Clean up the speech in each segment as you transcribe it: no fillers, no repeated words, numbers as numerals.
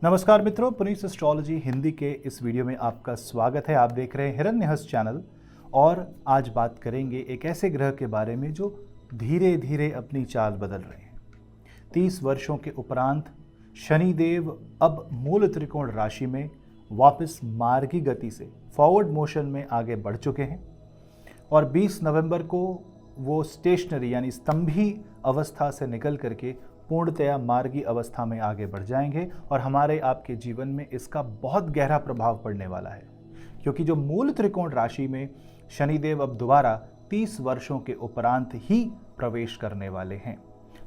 नमस्कार मित्रों, पुनीत एस्ट्रोलॉजी हिंदी के इस वीडियो में आपका स्वागत है। आप देख रहे हैं हिरण्यहस्त चैनल और आज बात करेंगे एक ऐसे ग्रह के बारे में जो धीरे धीरे अपनी चाल बदल रहे हैं। 30 वर्षों के उपरांत शनिदेव अब मूल त्रिकोण राशि में वापस मार्गी गति से फॉरवर्ड मोशन में आगे बढ़ चुके हैं और 20 नवंबर को वो स्टेशनरी यानी स्तंभी अवस्था से निकल करके पूर्णतया मार्गी अवस्था में आगे बढ़ जाएंगे और हमारे आपके जीवन में इसका बहुत गहरा प्रभाव पड़ने वाला है, क्योंकि जो मूल त्रिकोण राशि में शनिदेव अब दोबारा 30 वर्षों के उपरांत ही प्रवेश करने वाले हैं।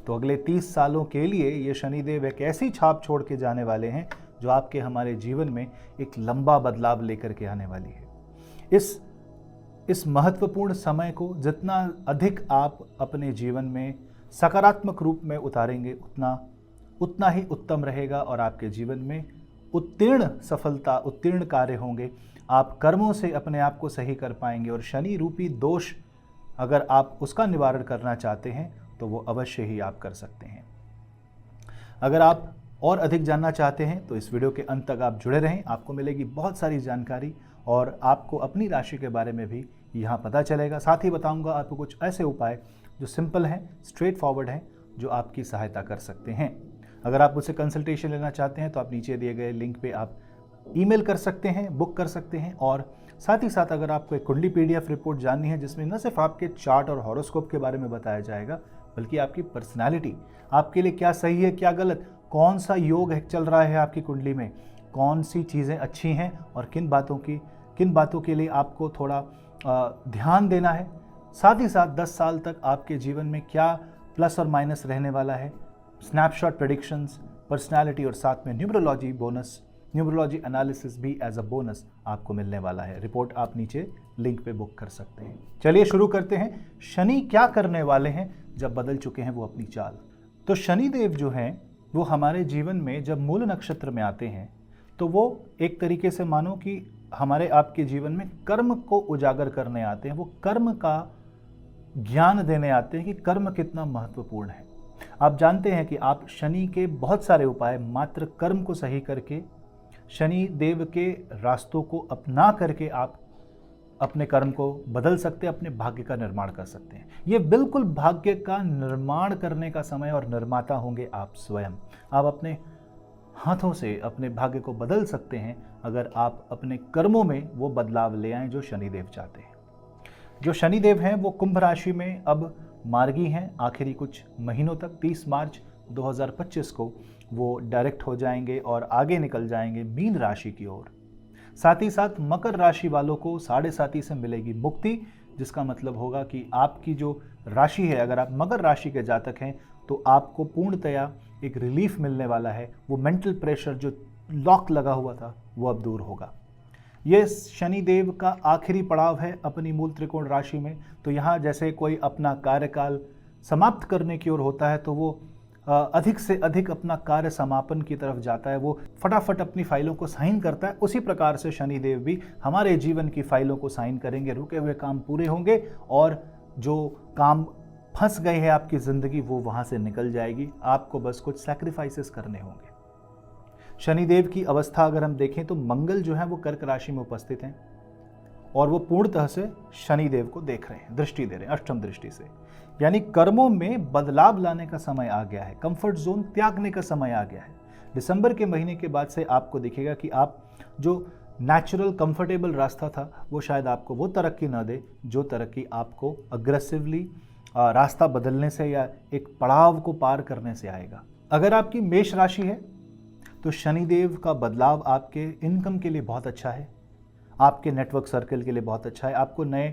तो अगले 30 सालों के लिए ये शनिदेव एक ऐसी छाप छोड़ के जाने वाले हैं जो आपके हमारे जीवन में एक लंबा बदलाव लेकर के आने वाली है। इस महत्वपूर्ण समय को जितना अधिक आप अपने जीवन में सकारात्मक रूप में उतारेंगे उतना ही उत्तम रहेगा और आपके जीवन में उत्तीर्ण कार्य होंगे। आप कर्मों से अपने आप को सही कर पाएंगे और शनि रूपी दोष अगर आप उसका निवारण करना चाहते हैं तो वो अवश्य ही आप कर सकते हैं। अगर आप और अधिक जानना चाहते हैं तो इस वीडियो के अंत तक आप जुड़े रहें, आपको मिलेगी बहुत सारी जानकारी और आपको अपनी राशि के बारे में भी यहाँ पता चलेगा। साथ ही बताऊंगा आपको कुछ ऐसे उपाय जो सिंपल हैं, स्ट्रेट फॉरवर्ड हैं, जो आपकी सहायता कर सकते हैं। अगर आप मुझसे कंसल्टेशन लेना चाहते हैं तो आप नीचे दिए गए लिंक पे आप ईमेल कर सकते हैं, बुक कर सकते हैं। और साथ ही साथ अगर आपको एक कुंडली PDF रिपोर्ट जाननी है जिसमें न सिर्फ आपके चार्ट और हॉरोस्कोप के बारे में बताया जाएगा बल्कि आपकी पर्सनैलिटी, आपके लिए क्या सही है क्या गलत, कौन सा योग चल रहा है आपकी कुंडली में, कौन सी चीज़ें अच्छी हैं और किन बातों के लिए आपको थोड़ा ध्यान देना है, साथ ही साथ 10 साल तक आपके जीवन में क्या प्लस और माइनस रहने वाला है, स्नैपशॉट प्रेडिक्शंस, पर्सनालिटी और साथ में न्यूमरोलॉजी एनालिसिस भी एज अ बोनस आपको मिलने वाला है। रिपोर्ट आप नीचे लिंक पे बुक कर सकते हैं। चलिए शुरू करते हैं। शनि क्या करने वाले हैं जब बदल चुके हैं वो अपनी चाल। तो शनिदेव जो हैं वो हमारे जीवन में जब मूल नक्षत्र में आते हैं तो वो एक तरीके से मानो कि हमारे आपके जीवन में कर्म को उजागर करने आते हैं। वो कर्म का ज्ञान देने आते हैं कि कर्म कितना महत्वपूर्ण है। आप जानते हैं कि आप शनि के बहुत सारे उपाय मात्र कर्म को सही करके, शनि देव के रास्तों को अपना करके आप अपने कर्म को बदल सकते हैं, अपने भाग्य का निर्माण कर सकते हैं। ये बिल्कुल भाग्य का निर्माण करने का समय और निर्माता होंगे आप स्वयं। आप अपने हाथों से अपने भाग्य को बदल सकते हैं अगर आप अपने कर्मों में वो बदलाव ले आएं जो शनिदेव चाहते हैं। जो शनिदेव हैं वो कुंभ राशि में अब मार्गी हैं आखिरी कुछ महीनों तक। 30 मार्च 2025 को वो डायरेक्ट हो जाएंगे और आगे निकल जाएंगे मीन राशि की ओर। साथ ही साथ मकर राशि वालों को 7.5 से मिलेगी मुक्ति, जिसका मतलब होगा कि आपकी जो राशि है, अगर आप मकर राशि के जातक हैं तो आपको पूर्णतया एक रिलीफ मिलने वाला है। वो मेंटल प्रेशर जो लॉक लगा हुआ था वो अब दूर होगा। ये शनिदेव का आखिरी पड़ाव है अपनी मूल त्रिकोण राशि में। तो यहाँ जैसे कोई अपना कार्यकाल समाप्त करने की ओर होता है तो वो अधिक से अधिक अपना कार्य समापन की तरफ जाता है, वो फटाफट अपनी फाइलों को साइन करता है। उसी प्रकार से शनिदेव भी हमारे जीवन की फाइलों को साइन करेंगे, रुके हुए काम पूरे होंगे और जो काम फंस गए हैं आपकी ज़िंदगी वो वहाँ से निकल जाएगी। आपको बस कुछ सैक्रिफाइसेस करने होंगे। शनिदेव की अवस्था अगर हम देखें तो मंगल जो है वो कर्क राशि में उपस्थित हैं और वो पूर्णतः से शनिदेव को देख रहे हैं, दृष्टि दे रहे हैं अष्टम दृष्टि से। यानी कर्मों में बदलाव लाने का समय आ गया है, कंफर्ट जोन त्यागने का समय आ गया है। दिसंबर के महीने के बाद से आपको दिखेगा कि आप जो नेचुरल कंफर्टेबल रास्ता था वो शायद आपको वो तरक्की ना दे जो तरक्की आपको अग्रेसिवली रास्ता बदलने से या एक पड़ाव को पार करने से आएगा। अगर आपकी मेष राशि है तो शनिदेव का बदलाव आपके इनकम के लिए बहुत अच्छा है, आपके नेटवर्क सर्कल के लिए बहुत अच्छा है। आपको नए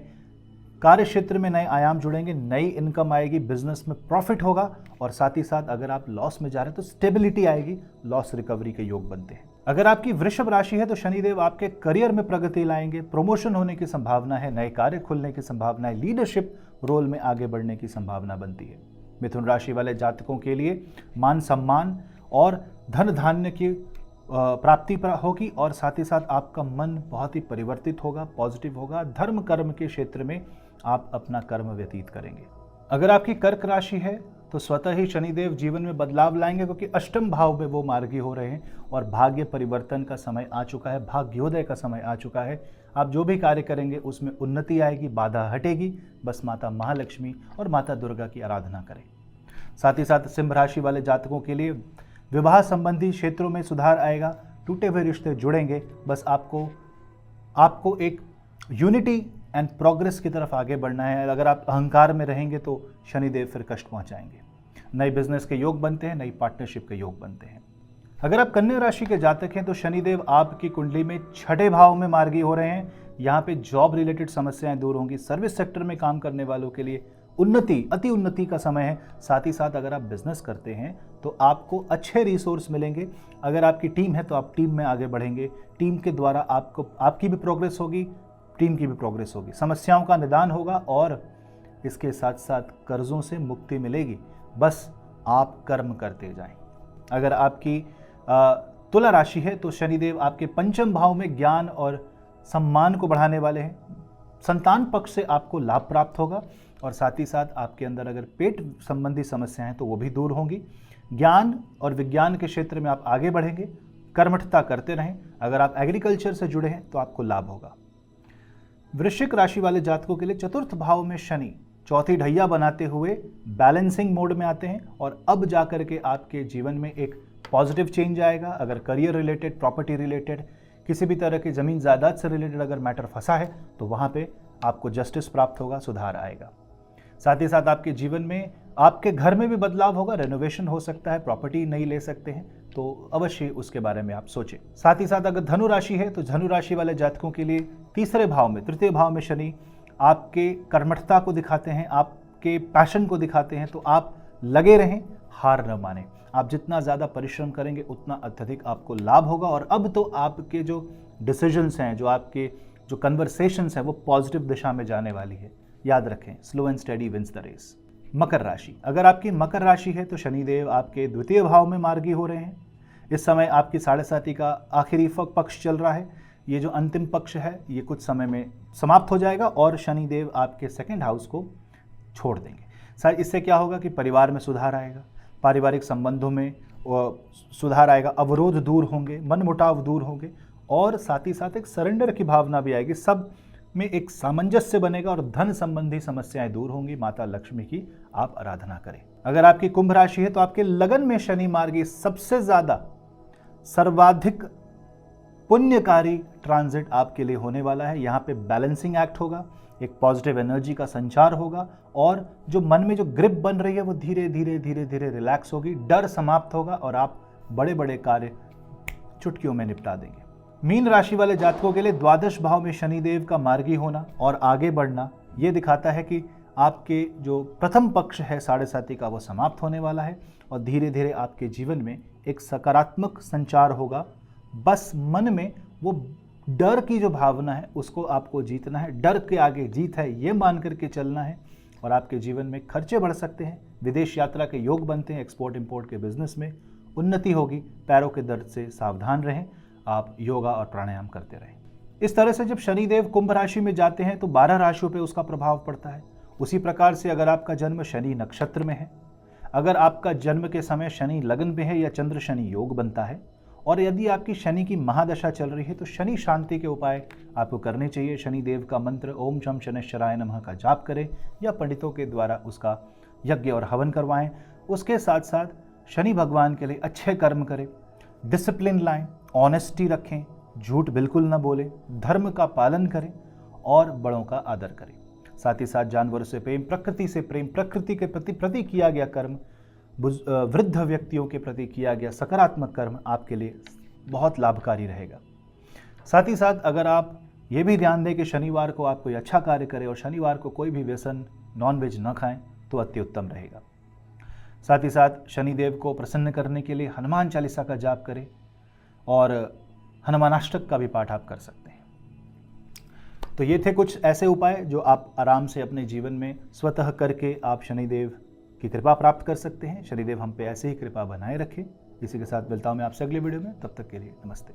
कार्य क्षेत्र में नए आयाम जुड़ेंगे, नई इनकम आएगी, बिजनेस में प्रॉफिट होगा और साथ ही साथ अगर आप लॉस में जा रहे हैं तो स्टेबिलिटी आएगी, लॉस रिकवरी के योग बनते हैं। अगर आपकी वृषभ राशि है तो शनिदेव आपके करियर में प्रगति लाएंगे, प्रमोशन होने की संभावना है, नए कार्य खुलने की संभावना है, लीडरशिप रोल में आगे बढ़ने की संभावना बनती है। मिथुन राशि वाले जातकों के लिए मान सम्मान और धन धान्य की प्राप्ति होगी और साथ ही साथ आपका मन बहुत ही परिवर्तित होगा, पॉजिटिव होगा। धर्म कर्म के क्षेत्र में आप अपना कर्म व्यतीत करेंगे। अगर आपकी कर्क राशि है तो स्वतः ही शनिदेव जीवन में बदलाव लाएंगे, क्योंकि अष्टम भाव में वो मार्गी हो रहे हैं और भाग्य परिवर्तन का समय आ चुका है, भाग्योदय का समय आ चुका है। आप जो भी कार्य करेंगे उसमें उन्नति आएगी, बाधा हटेगी। बस माता महालक्ष्मी और माता दुर्गा की आराधना करें। साथ ही साथ सिंह राशि वाले जातकों के लिए विवाह संबंधी क्षेत्रों में सुधार आएगा, टूटे हुए रिश्ते जुड़ेंगे। बस आपको एक यूनिटी एंड प्रोग्रेस की तरफ आगे बढ़ना है। अगर आप अहंकार में रहेंगे तो शनिदेव फिर कष्ट पहुंचाएंगे। नए बिजनेस के योग बनते हैं, नई पार्टनरशिप के योग बनते हैं। अगर आप कन्या राशि के जातक हैं तो शनिदेव आपकी कुंडली में छठे भाव में मार्गी हो रहे हैं। यहाँ पे जॉब रिलेटेड समस्याएं दूर होंगी। सर्विस सेक्टर में काम करने वालों के लिए उन्नति, अति उन्नति का समय है। साथ ही साथ अगर आप बिजनेस करते हैं तो आपको अच्छे रिसोर्स मिलेंगे। अगर आपकी टीम है तो आप टीम में आगे बढ़ेंगे। टीम के द्वारा आपकी भी प्रोग्रेस होगी, टीम की भी प्रोग्रेस होगी। समस्याओं का निदान होगा और इसके साथ साथ कर्जों से मुक्ति मिलेगी। बस आप कर्म करते जाएं। अगर आपकी तुला राशि है तो शनिदेव आपके पंचम भाव में ज्ञान और सम्मान को बढ़ाने वाले हैं। संतान पक्ष से आपको लाभ प्राप्त होगा और साथ ही साथ आपके अंदर अगर पेट संबंधी समस्याएं हैं तो वो भी दूर होंगी। ज्ञान और विज्ञान के क्षेत्र में आप आगे बढ़ेंगे। कर्मठता करते रहें। अगर आप एग्रीकल्चर से जुड़े हैं तो आपको लाभ होगा। वृश्चिक राशि वाले जातकों के लिए चतुर्थ भाव में शनि चौथी ढैया बनाते हुए बैलेंसिंग मोड में आते हैं और अब जाकर के आपके जीवन में एक पॉजिटिव चेंज आएगा। अगर करियर रिलेटेड, प्रॉपर्टी रिलेटेड, किसी भी तरह की ज़मीन जायदाद से रिलेटेड अगर मैटर फंसा है तो वहाँ पे आपको जस्टिस प्राप्त होगा, सुधार आएगा। साथ ही साथ आपके जीवन में, आपके घर में भी बदलाव होगा, रेनोवेशन हो सकता है, प्रॉपर्टी नहीं ले सकते हैं तो अवश्य उसके बारे में आप सोचें। साथ ही साथ अगर धनु राशि है तो धनु राशि वाले जातकों के लिए तीसरे भाव में, तृतीय भाव में शनि आपके कर्मठता को दिखाते हैं, आपके पैशन को दिखाते हैं। तो आप लगे रहें, हार न माने। आप जितना ज़्यादा परिश्रम करेंगे उतना अत्यधिक आपको लाभ होगा। और अब तो आपके जो डिसीजंस हैं, जो कन्वर्सेशंस हैं, वो पॉजिटिव दिशा में जाने वाली है। याद रखें, slow and steady wins the race. मकर राशि, अगर आपकी मकर राशि है तो शनिदेव आपके द्वितीय भाव में मार्गी हो रहे हैं। इस समय आपकी साढ़े साती का आखिरी पक्ष चल रहा है। ये जो अंतिम पक्ष है ये कुछ समय में समाप्त हो जाएगा और शनिदेव आपके सेकंड हाउस को छोड़ देंगे। सर, इससे क्या होगा कि परिवार में सुधार आएगा, पारिवारिक संबंधों में सुधार आएगा, अवरोध दूर होंगे, मनमुटाव दूर होंगे और साथ ही साथ एक सरेंडर की भावना भी आएगी। सब में एक सामंजस्य बनेगा और धन संबंधी समस्याएं दूर होंगी। माता लक्ष्मी की आप आराधना करें। अगर आपकी कुंभ राशि है तो आपके लगन में शनि मार्गी सबसे ज़्यादा सर्वाधिक पुण्यकारी ट्रांजिट आपके लिए होने वाला है। यहाँ पे बैलेंसिंग एक्ट होगा, एक पॉजिटिव एनर्जी का संचार होगा और जो मन में जो ग्रिप बन रही है वो धीरे धीरे धीरे धीरे रिलैक्स होगी। डर समाप्त होगा और आप बड़े बड़े कार्य चुटकियों में निपटा देंगे। मीन राशि वाले जातकों के लिए द्वादश भाव में शनिदेव का मार्गी होना और आगे बढ़ना ये दिखाता है कि आपके जो प्रथम पक्ष है साढ़े साती का वो समाप्त होने वाला है और धीरे धीरे आपके जीवन में एक सकारात्मक संचार होगा। बस मन में वो डर की जो भावना है उसको आपको जीतना है। डर के आगे जीत है ये मान करके चलना है और आपके जीवन में खर्चे बढ़ सकते हैं। विदेश यात्रा के योग बनते हैं। एक्सपोर्ट इंपोर्ट के बिजनेस में उन्नति होगी। पैरों के दर्द से सावधान रहें। आप योगा और प्राणायाम करते रहें। इस तरह से जब शनिदेव कुंभ राशि में जाते हैं तो 12 राशियों पे उसका प्रभाव पड़ता है। उसी प्रकार से अगर आपका जन्म शनि नक्षत्र में है, अगर आपका जन्म के समय शनि लगन में है या चंद्र शनि योग बनता है और यदि आपकी शनि की महादशा चल रही है तो शनि शांति के उपाय आपको करने चाहिए। शनिदेव का मंत्र ओम शम शनैश्चराय नमः का जाप करें या पंडितों के द्वारा उसका यज्ञ और हवन करवाएं। उसके साथ साथ शनि भगवान के लिए अच्छे कर्म करें, डिसिप्लिन लाएं, ऑनेस्टी रखें, झूठ बिल्कुल न बोलें, धर्म का पालन करें और बड़ों का आदर करें। साथ ही साथ जानवरों से प्रेम, प्रकृति से प्रेम, प्रकृति के प्रति किया गया कर्म, वृद्ध व्यक्तियों के प्रति किया गया सकारात्मक कर्म आपके लिए बहुत लाभकारी रहेगा। साथ ही साथ अगर आप ये भी ध्यान दें कि शनिवार को आप कोई अच्छा कार्य करें और शनिवार को कोई भी व्यसन, नॉनवेज न खाएं तो अति उत्तम रहेगा। साथ ही साथ शनिदेव को प्रसन्न करने के लिए हनुमान चालीसा का जाप करें और हनुमानाष्टक का भी पाठ आप कर सकते हैं। तो ये थे कुछ ऐसे उपाय जो आप आराम से अपने जीवन में स्वतः करके आप शनिदेव की कृपा प्राप्त कर सकते हैं। शनिदेव हम पे ऐसे ही कृपा बनाए रखें। इसी के साथ मिलता हूं मैं आपसे अगले वीडियो में। तब तक के लिए नमस्ते।